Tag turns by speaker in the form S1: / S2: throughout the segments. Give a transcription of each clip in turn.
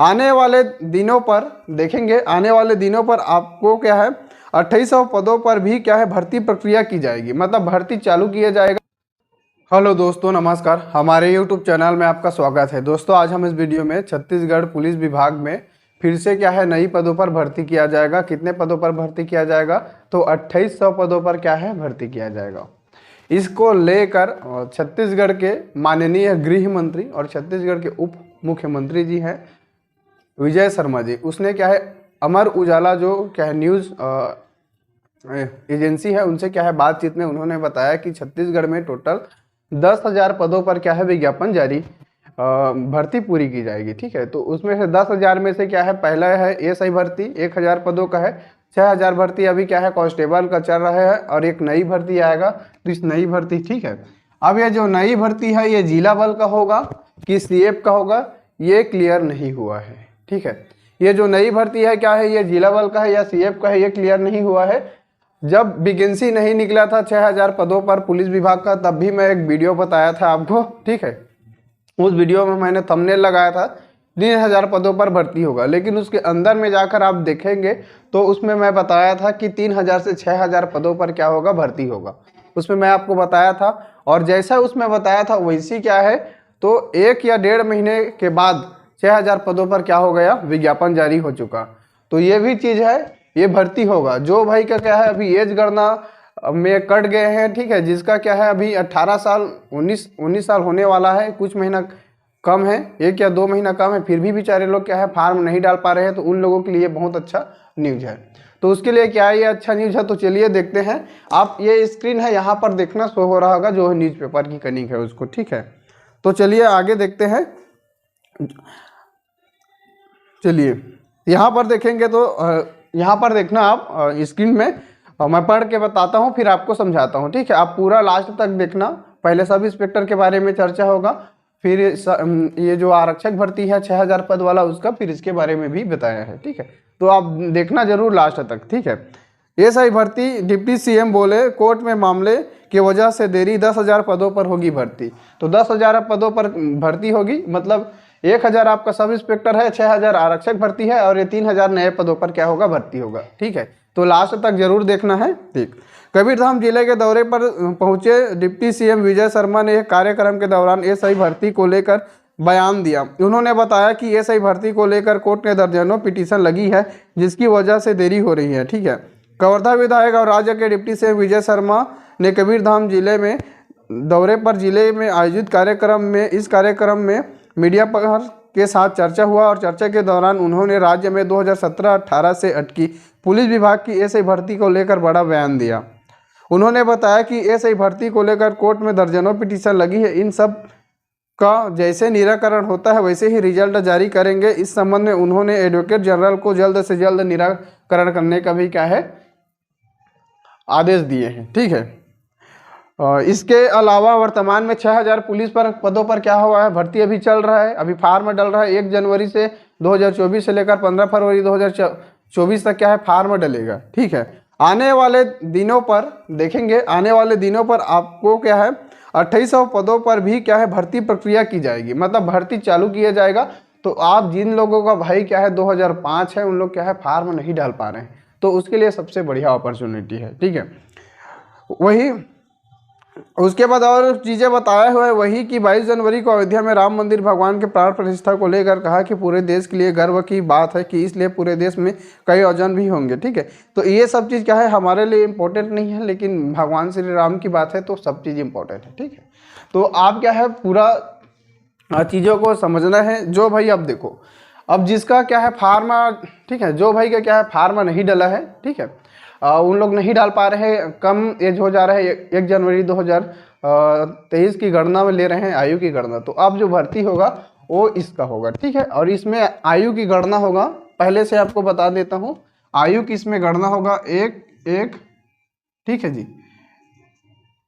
S1: आने वाले दिनों पर देखेंगे, आने वाले दिनों पर आपको क्या है 2800 पदों पर भी क्या है भर्ती प्रक्रिया की जाएगी, मतलब भर्ती चालू किया जाएगा। हेलो दोस्तों, नमस्कार। हमारे YouTube चैनल में आपका स्वागत है। दोस्तों, आज हम इस वीडियो में छत्तीसगढ़ पुलिस विभाग में फिर से क्या है नई पदों पर भर्ती किया जाएगा। कितने पदों पर भर्ती किया जाएगा? तो 2800 पदों पर क्या है भर्ती किया जाएगा। इसको लेकर छत्तीसगढ़ के माननीय गृह मंत्री और छत्तीसगढ़ के उप मुख्यमंत्री जी हैं विजय शर्मा जी, उसने क्या है अमर उजाला जो क्या है न्यूज़ एजेंसी है उनसे क्या है बातचीत में उन्होंने बताया कि छत्तीसगढ़ में टोटल 10,000 पदों पर क्या है विज्ञापन जारी भर्ती पूरी की जाएगी। ठीक है, तो उसमें से 10,000 में से क्या है पहला है एएसआई भर्ती 1,000 पदों का है। 6,000 भर्ती अभी क्या है कांस्टेबल का चल रहा है और एक नई भर्ती आएगा, तो इस नई भर्ती ठीक है। अब ये जो नई भर्ती है ये जिला बल का होगा कि सीएफ का होगा, ये क्लियर नहीं हुआ है। ठीक है, ये जो नई भर्ती है क्या है ये जिला बल का है या सीएफ का है, ये क्लियर नहीं हुआ है। जब वैकेंसी नहीं निकला था 6,000 पदों पर पुलिस विभाग का, तब भी मैं एक वीडियो बताया था आपको। ठीक है, उस वीडियो में मैंने थंबनेल लगाया था 3,000 पदों पर भर्ती होगा, लेकिन उसके अंदर में जाकर आप देखेंगे तो उसमें मैं बताया था कि 3,000 से 6,000 पदों पर क्या होगा भर्ती होगा। उसमें मैं आपको बताया था, और जैसा उसमें बताया था वैसी क्या है तो 1 या 1.5 महीने के बाद 6,000 पदों पर क्या हो गया विज्ञापन जारी हो चुका। तो ये भी चीज़ है, ये भर्ती होगा। जो भाई का क्या है अभी एज गणना में कट गए हैं, ठीक है, जिसका क्या है अभी 18 साल 19 साल होने वाला है, कुछ महीना कम है, 1 या 2 महीना कम है, फिर भी बेचारे लोग क्या है फार्म नहीं डाल पा रहे हैं, तो उन लोगों के लिए बहुत अच्छा न्यूज है। तो उसके लिए क्या है ये अच्छा न्यूज है, तो चलिए देखते हैं। आप ये स्क्रीन है यहाँ पर देखना शो हो रहा होगा जो न्यूज़पेपर की कनिंग है उसको। ठीक है, तो चलिए आगे देखते हैं। चलिए यहाँ पर देखेंगे तो यहाँ पर देखना आप स्क्रीन में, मैं पढ़ के बताता हूँ फिर आपको समझाता हूँ। ठीक है, आप पूरा लास्ट तक देखना। पहले सब इंस्पेक्टर के बारे में चर्चा होगा, फिर ये जो आरक्षक भर्ती है 6,000 पद वाला उसका, फिर इसके बारे में भी बताया है। ठीक है, तो आप देखना जरूर लास्ट तक। ठीक है, एएसआई भर्ती डिप्टी सीएम बोले कोर्ट में मामले की वजह से देरी, 10,000 पदों पर होगी भर्ती। तो 10,000 पदों पर भर्ती होगी, मतलब 1,000 आपका सब इंस्पेक्टर है, 6,000 आरक्षक भर्ती है और ये 3,000 नए पदों पर क्या होगा भर्ती होगा। ठीक है, तो लास्ट तक जरूर देखना है। ठीक, कबीरधाम जिले के दौरे पर पहुंचे डिप्टी सीएम विजय शर्मा ने एक कार्यक्रम के दौरान एएसआई भर्ती को लेकर बयान दिया। उन्होंने बताया कि एएसआई भर्ती को लेकर कोर्ट में दर्जनों पिटीशन लगी है, जिसकी वजह से देरी हो रही है। ठीक है, कवर्धा विधायक और राज्य के डिप्टी सीएम विजय शर्मा ने कबीरधाम जिले में दौरे पर जिले में आयोजित कार्यक्रम में इस कार्यक्रम में मीडिया पर के साथ चर्चा हुआ, और चर्चा के दौरान उन्होंने राज्य में 2017-18 से अटकी पुलिस विभाग की एएसआई भर्ती को लेकर बड़ा बयान दिया। उन्होंने बताया कि एएसआई भर्ती को लेकर कोर्ट में दर्जनों पिटीशन लगी है, इन सब का जैसे निराकरण होता है वैसे ही रिजल्ट जारी करेंगे। इस संबंध में उन्होंने एडवोकेट जनरल को जल्द से जल्द निराकरण करने का भी क्या है आदेश दिए हैं। ठीक है, इसके अलावा वर्तमान में 6,000 पुलिस पर पदों पर क्या हुआ है भर्ती अभी चल रहा है, अभी फार्म डल रहा है। 1 जनवरी से 2024 से लेकर 15 फरवरी 2024 तक क्या है फार्म डलेगा। ठीक है, आने वाले दिनों पर देखेंगे, आने वाले दिनों पर आपको क्या है 2800 पदों पर भी क्या है भर्ती प्रक्रिया की जाएगी, मतलब भर्ती चालू किया जाएगा। तो आप जिन लोगों का भाई क्या है 2005 है, उन लोग क्या है फार्म नहीं डाल पा रहे हैं, तो उसके लिए सबसे बढ़िया अपॉर्चुनिटी है। ठीक है, वही उसके बाद और चीज़ें बताया हुआ है वही कि 22 जनवरी को अयोध्या में राम मंदिर भगवान के प्राण प्रतिष्ठा को लेकर कहा कि पूरे देश के लिए गर्व की बात है कि इसलिए पूरे देश में कई आयोजन भी होंगे। ठीक है, तो ये सब चीज़ क्या है हमारे लिए इम्पोर्टेंट नहीं है, लेकिन भगवान श्री राम की बात है तो सब चीज़ इम्पोर्टेंट है। ठीक है, तो आप क्या है पूरा चीज़ों को समझना है। जो भाई अब देखो, अब जिसका क्या है फार्मा, ठीक है, जो भाई का क्या है फार्मा नहीं डला है, ठीक है, उन लोग नहीं डाल पा रहे हैं, कम एज हो जा रहा है, 1 जनवरी 2023 की गणना में ले रहे हैं आयु की गणना, तो अब जो भर्ती होगा वो इसका होगा। ठीक है, और इसमें आयु की गणना होगा, पहले से आपको बता देता हूँ आयु की इसमें गणना होगा एक ठीक है जी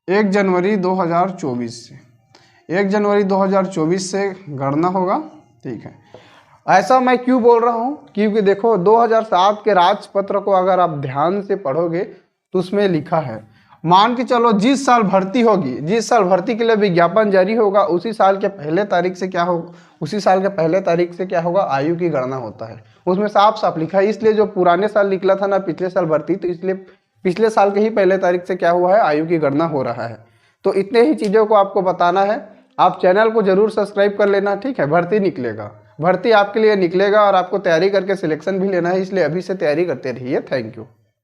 S1: 1 जनवरी 2024 से 1 जनवरी 2024 से गणना होगा। ठीक है, ऐसा मैं क्यों बोल रहा हूँ, क्योंकि देखो 2007 के राजपत्र को अगर आप ध्यान से पढ़ोगे तो उसमें लिखा है मान के चलो जिस साल भर्ती होगी, जिस साल भर्ती के लिए विज्ञापन जारी होगा, उसी साल के पहले तारीख से क्या होगा, उसी साल के पहले तारीख से क्या होगा, आयु की गणना होता है। उसमें साफ साफ लिखा है। इसलिए जो पुराने साल निकला था ना, पिछले साल भर्ती, तो इसलिए पिछले साल के ही पहले तारीख से क्या हुआ है, आयु की गणना हो रहा है। तो इतने ही चीज़ों को आपको बताना है। आप चैनल को जरूर सब्सक्राइब कर लेना, ठीक है। भर्ती निकलेगा, भर्ती आपके लिए निकलेगा और आपको तैयारी करके सिलेक्शन भी लेना है, इसलिए अभी से तैयारी करते रहिए। Thank you.